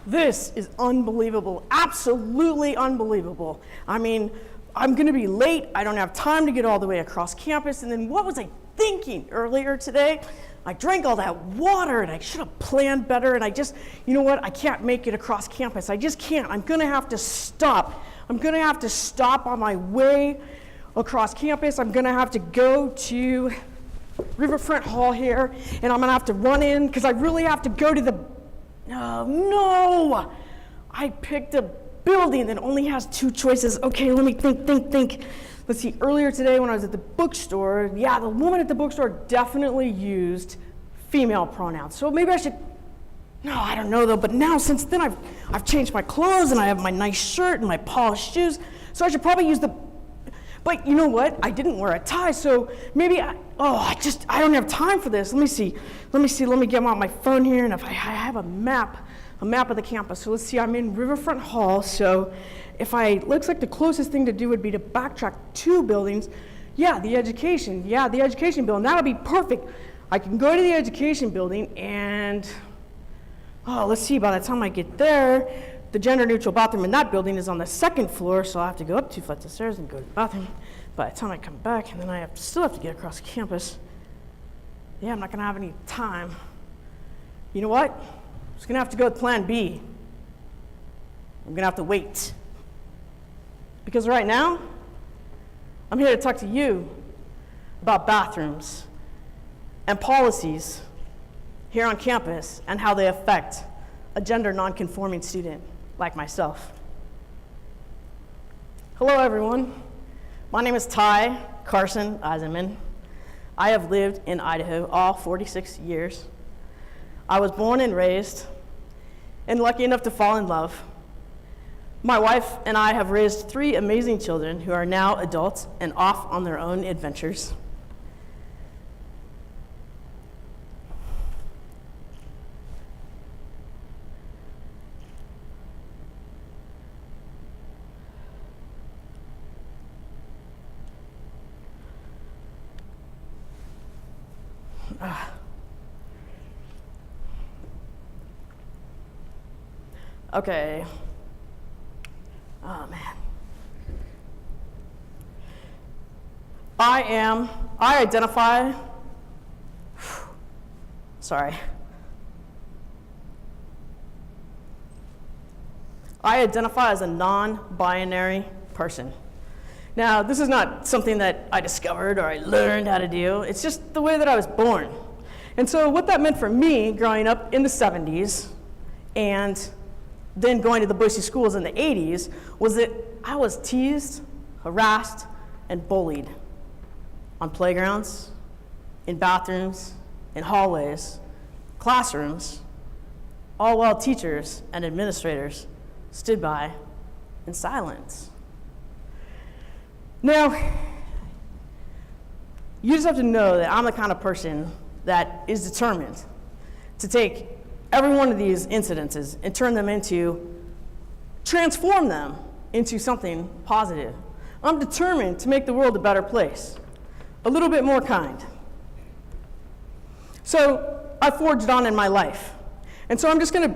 This is unbelievable, absolutely unbelievable. I mean, I'm gonna be late, I don't have time to get all the way across campus, and then what was I thinking earlier today? I drank all that water and I should have planned better, and you know what, I can't make it across campus. I just can't. I'm gonna have to stop. I'm gonna have to stop on my way across campus. I'm gonna have to go to Riverfront Hall here, and I'm gonna have to run in because I really have to go to the, no! I picked a building that only has two choices. Okay, let me think. Let's see, earlier today when I was at the bookstore, yeah, the woman at the bookstore definitely used female pronouns. So maybe I should, no, I don't know though, but now since then I've changed my clothes and I have my nice shirt and my polished shoes, so I should probably use the, but you know what? I didn't wear a tie, so maybe I don't have time for this. Let me get out my phone here, and if I have a map of the campus. So let's see, I'm in Riverfront Hall, so looks like the closest thing to do would be to backtrack 2 buildings. Yeah, the education building, that'll be perfect. I can go to the education building and, let's see, by the time I get there, the gender-neutral bathroom in that building is on the 2nd floor, so I'll have to go up 2 flights of stairs and go to the bathroom. By the time I come back, and then I still have to get across campus. Yeah, I'm not gonna have any time. You know what? I'm just gonna have to go with plan B. I'm gonna have to wait. Because right now, I'm here to talk to you about bathrooms and policies here on campus and how they affect a gender non-conforming student like myself. Hello, everyone. My name is Carson Eisenman. I have lived in Idaho all 46 years. I was born and raised and lucky enough to fall in love. My wife and I have raised 3 amazing children who are now adults and off on their own adventures. Okay. Oh, man. I identify as a non-binary person. Now, this is not something that I discovered or I learned how to do. It's just the way that I was born. And so what that meant for me growing up in the 70s and then going to the Boise schools in the 80s was that I was teased, harassed, and bullied on playgrounds, in bathrooms, in hallways, classrooms, all while teachers and administrators stood by in silence. Now, you just have to know that I'm the kind of person that is determined to take every one of these incidences and transform them into something positive. I'm determined to make the world a better place, a little bit more kind. So I forged on in my life. And so I'm just gonna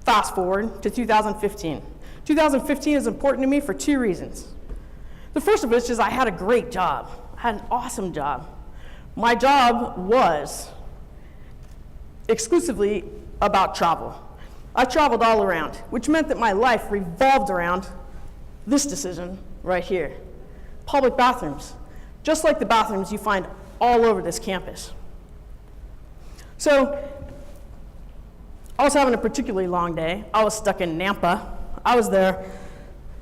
fast forward to 2015. 2015 is important to me for 2 reasons. The first of which is I had a great job. I had an awesome job. My job was exclusively about travel. I traveled all around, which meant that my life revolved around this decision right here. Public bathrooms, just like the bathrooms you find all over this campus. So I was having a particularly long day. I was stuck in Nampa. I was there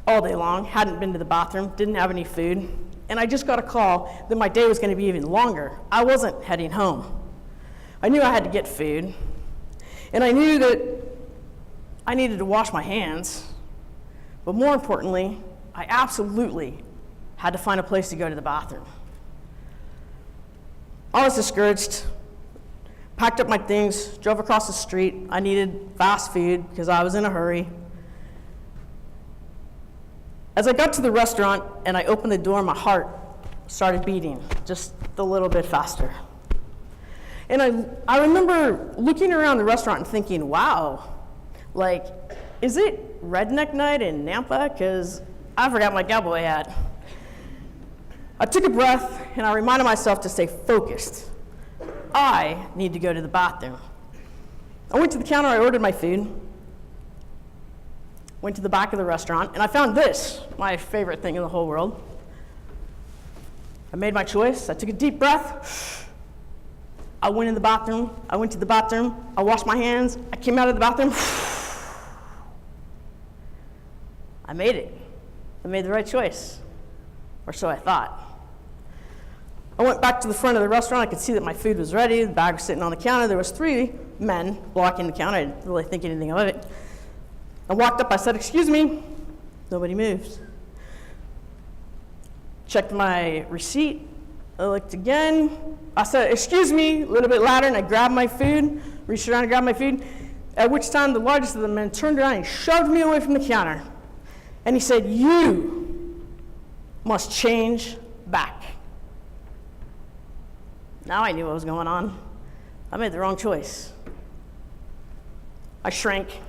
all day long, hadn't been to the bathroom, didn't have any food, and I just got a call that my day was going to be even longer. I wasn't heading home. I knew I had to get food, and I knew that I needed to wash my hands, but more importantly, I absolutely had to find a place to go to the bathroom. I was discouraged, packed up my things, drove across the street. I needed fast food because I was in a hurry. As I got to the restaurant and I opened the door, my heart started beating just a little bit faster. And I remember looking around the restaurant and thinking, wow, like, is it redneck night in Nampa? Because I forgot my cowboy hat. I took a breath and I reminded myself to stay focused. I need to go to the bathroom. I went to the counter, I ordered my food, went to the back of the restaurant, and I found this, my favorite thing in the whole world. I made my choice, I took a deep breath, I went in the bathroom, I went to the bathroom, I washed my hands, I came out of the bathroom. I made it. I made the right choice, or so I thought. I went back to the front of the restaurant. I could see that my food was ready. The bag was sitting on the counter. There was 3 men blocking the counter. I didn't really think anything of it. I walked up. I said, "Excuse me." Nobody moved. Checked my receipt. I looked again. I said, "Excuse me," a little bit louder, and I grabbed my food, reached around and grabbed my food, at which time the largest of the men turned around and shoved me away from the counter. And he said, "You must change back." Now I knew what was going on. I made the wrong choice. I shrank.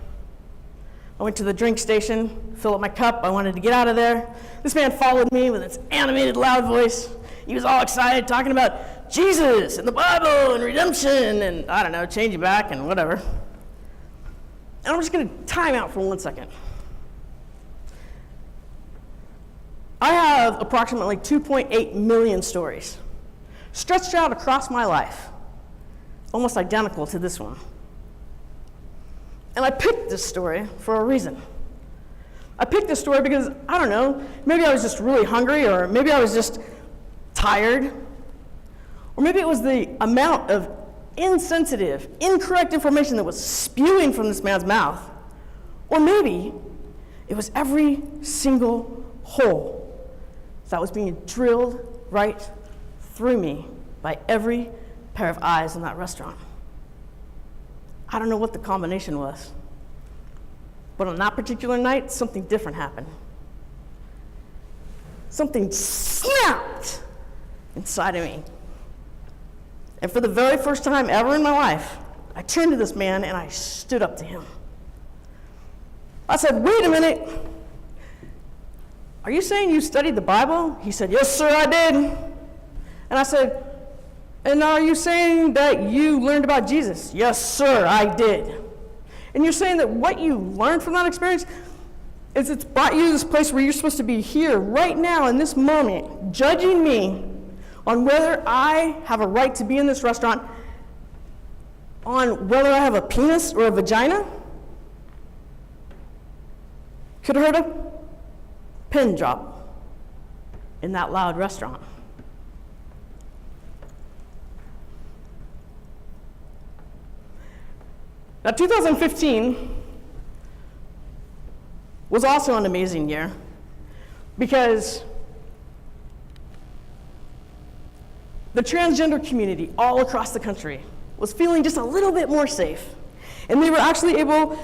I went to the drink station, filled up my cup. I wanted to get out of there. This man followed me with his animated, loud voice. He was all excited, talking about Jesus and the Bible and redemption and, I don't know, changing back and whatever. And I'm just going to time out for 1 second. I have approximately 2.8 million stories stretched out across my life, almost identical to this one. And I picked this story for a reason. I picked this story because, I don't know, maybe I was just really hungry, or maybe I was just tired, or maybe it was the amount of insensitive, incorrect information that was spewing from this man's mouth, or maybe it was every single hole that was being drilled right through me by every pair of eyes in that restaurant. I don't know what the combination was, but on that particular night, something different happened. Something snapped inside of me. And for the very first time ever in my life, I turned to this man and I stood up to him. I said, "Wait a minute. Are you saying you studied the Bible?" He said, "Yes, sir, I did." And I said, "And are you saying that you learned about Jesus?" "Yes, sir, I did." "And you're saying that what you learned from that experience is it's brought you to this place where you're supposed to be here right now in this moment, judging me on whether I have a right to be in this restaurant, on whether I have a penis or a vagina?" Could have heard a pin drop in that loud restaurant. Now, 2015 was also an amazing year because the transgender community all across the country was feeling just a little bit more safe. And they were actually able,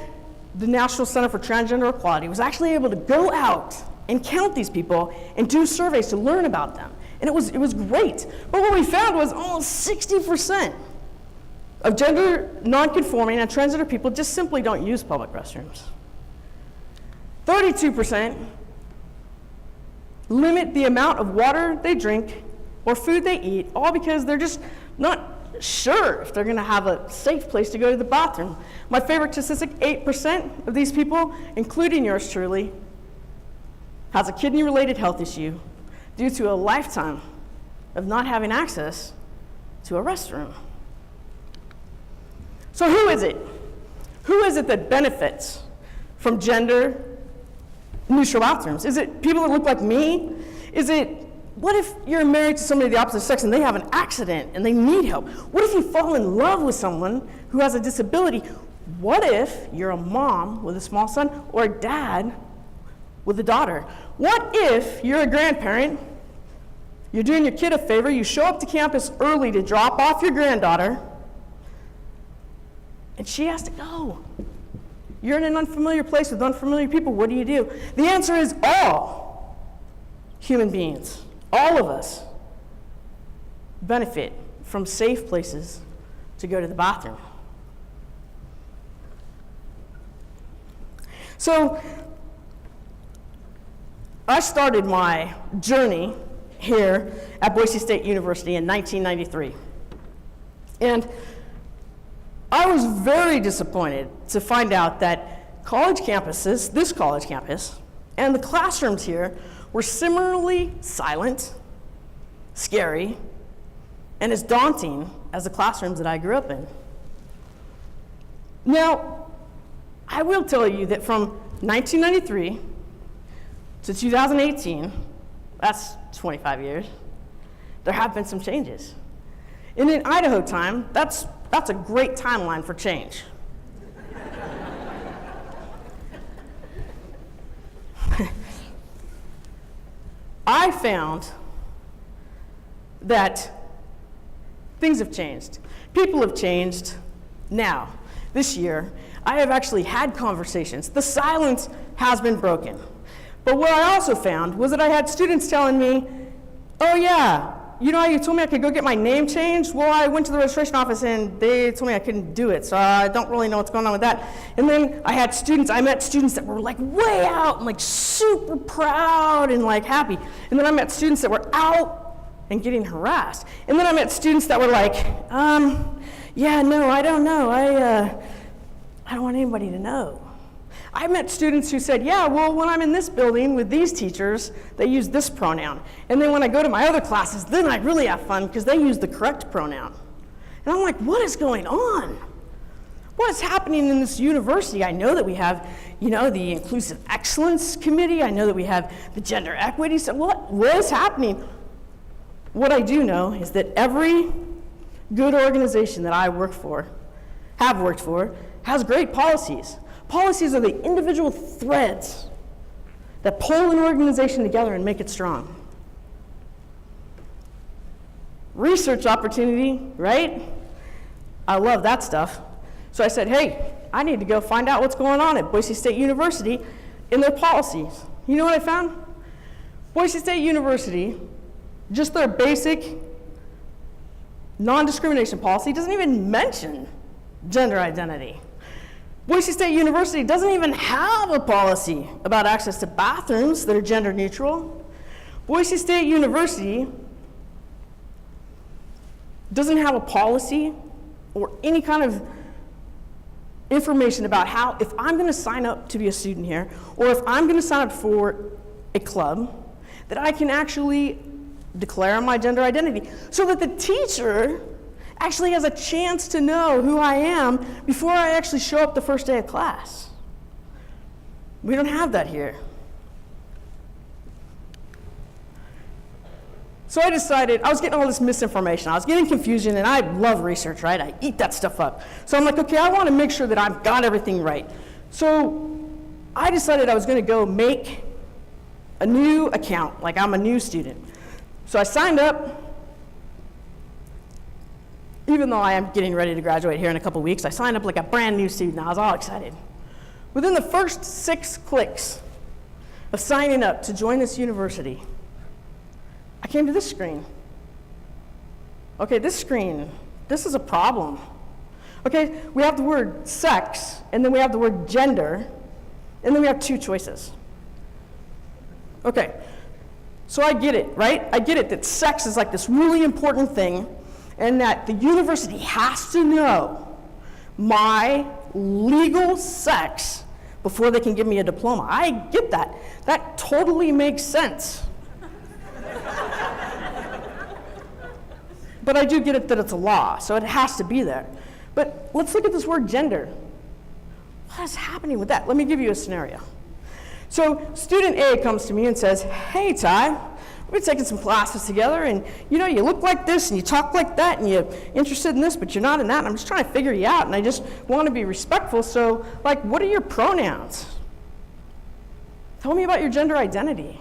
the National Center for Transgender Equality was actually able to go out and count these people and do surveys to learn about them. And it was great. But what we found was almost 60% of gender nonconforming and transgender people just simply don't use public restrooms. 32% limit the amount of water they drink or food they eat, all because they're just not sure if they're going to have a safe place to go to the bathroom. My favorite statistic, 8% of these people, including yours truly, has a kidney-related health issue due to a lifetime of not having access to a restroom. So who is it? Who is it that benefits from gender-neutral bathrooms? Is it people that look like me? What if you're married to somebody of the opposite sex and they have an accident and they need help? What if you fall in love with someone who has a disability? What if you're a mom with a small son or a dad with a daughter? What if you're a grandparent, you're doing your kid a favor, you show up to campus early to drop off your granddaughter, and she has to go. You're in an unfamiliar place with unfamiliar people. What do? The answer is all human beings, all of us, benefit from safe places to go to the bathroom. So I started my journey here at Boise State University in 1993. And I was very disappointed to find out that college campuses, this college campus, and the classrooms here were similarly silent, scary, and as daunting as the classrooms that I grew up in. Now, I will tell you that from 1993 to 2018, that's 25 years, there have been some changes. And in Idaho time, that's a great timeline for change. I found that things have changed. People have changed. Now, this year, I have actually had conversations. The silence has been broken. But what I also found was that I had students telling me, oh yeah, you know how you told me I could go get my name changed? Well, I went to the registration office and they told me I couldn't do it, so I don't really know what's going on with that. And then I met students that were like way out and like super proud and like happy. And then I met students that were out and getting harassed. And then I met students that were like, yeah, no, I don't know. I don't want anybody to know. I met students who said, yeah, well, when I'm in this building with these teachers, they use this pronoun. And then when I go to my other classes, then I really have fun because they use the correct pronoun. And I'm like, what is going on? What is happening in this university? I know that we have, the Inclusive Excellence Committee. I know that we have the Gender Equity. So what is happening? What I do know is that every good organization that I have worked for, has great policies. Policies are the individual threads that pull an organization together and make it strong. Research opportunity, right? I love that stuff. So I said, hey, I need to go find out what's going on at Boise State University in their policies. You know what I found? Boise State University, just their basic non-discrimination policy doesn't even mention gender identity. Boise State University doesn't even have a policy about access to bathrooms that are gender neutral. Boise State University doesn't have a policy or any kind of information about how, if I'm going to sign up to be a student here, or if I'm going to sign up for a club, that I can actually declare my gender identity so that the teacher actually has a chance to know who I am before I actually show up the first day of class. We don't have that here. So I decided, I was getting all this misinformation, I was getting confusion, and I love research, right? I eat that stuff up. So I'm like, okay, I want to make sure that I've got everything right. So I decided I was going to go make a new account, like I'm a new student. So I signed up. Even though I am getting ready to graduate here in a couple weeks, I signed up like a brand new student. I was all excited. Within the first 6 clicks of signing up to join this university, I came to this screen. Okay, this screen, this is a problem. Okay, we have the word sex, and then we have the word gender, and then we have 2 choices. Okay, so I get it, right? I get it that sex is like this really important thing, and that the university has to know my legal sex before they can give me a diploma. I get that. That totally makes sense. But I do get it that it's a law, so it has to be there. But let's look at this word gender. What is happening with that? Let me give you a scenario. So student A comes to me and says, hey, Ty, we've taken some classes together, and you look like this, and you talk like that, and you're interested in this, but you're not in that, and I'm just trying to figure you out, and I just want to be respectful, so, what are your pronouns? Tell me about your gender identity.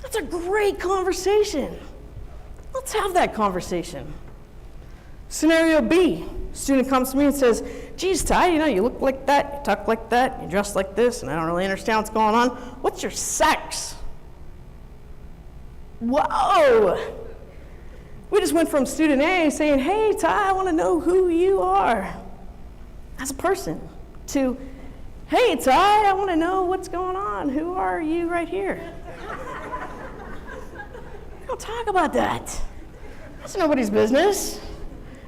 That's a great conversation. Let's have that conversation. Scenario B, student comes to me and says, geez, Ty, you look like that, you talk like that, you dress like this, and I don't really understand what's going on. What's your sex? Whoa! We just went from student A saying, hey, Ty, I want to know who you are as a person, to, Hey, Ty, I want to know what's going on. Who are you right here? Don't talk about that. That's nobody's business.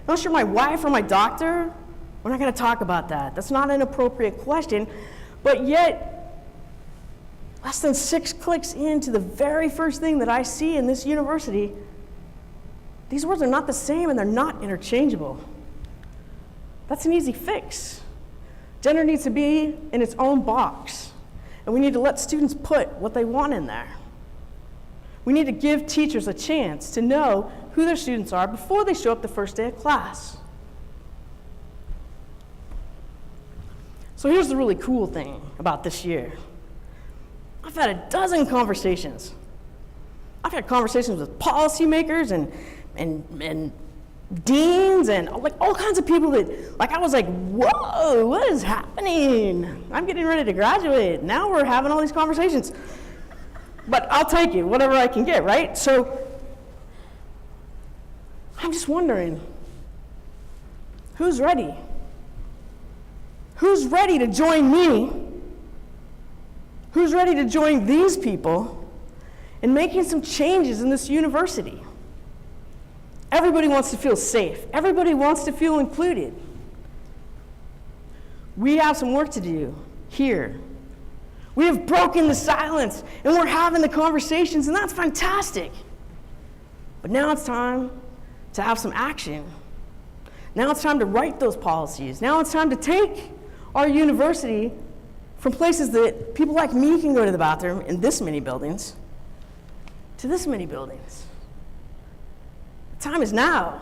Unless you're my wife or my doctor, we're not going to talk about that. That's not an appropriate question. But yet, less than 6 clicks into the very first thing that I see in this university, these words are not the same and they're not interchangeable. That's an easy fix. Gender needs to be in its own box, and we need to let students put what they want in there. We need to give teachers a chance to know who their students are before they show up the first day of class. So here's the really cool thing about this year. I've had a dozen conversations. I've had conversations with policymakers and deans and like all kinds of people that, like, I was like, whoa, what is happening? I'm getting ready to graduate. Now we're having all these conversations. But I'll take it, whatever I can get, right? So I'm just wondering, who's ready? Who's ready to join me? Who's ready to join these people in making some changes in this university? Everybody wants to feel safe. Everybody wants to feel included. We have some work to do here. We have broken the silence, and we're having the conversations, and that's fantastic. But now it's time to have some action. Now it's time to write those policies. Now it's time to take our university from places that people like me can go to the bathroom in this many buildings to this many buildings. Time is now.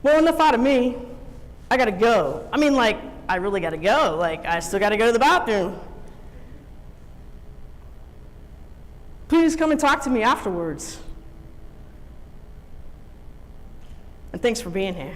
Well, enough out of me. I gotta go. I mean, like, I really gotta go. Like, I still gotta go to the bathroom. Please come and talk to me afterwards. And thanks for being here.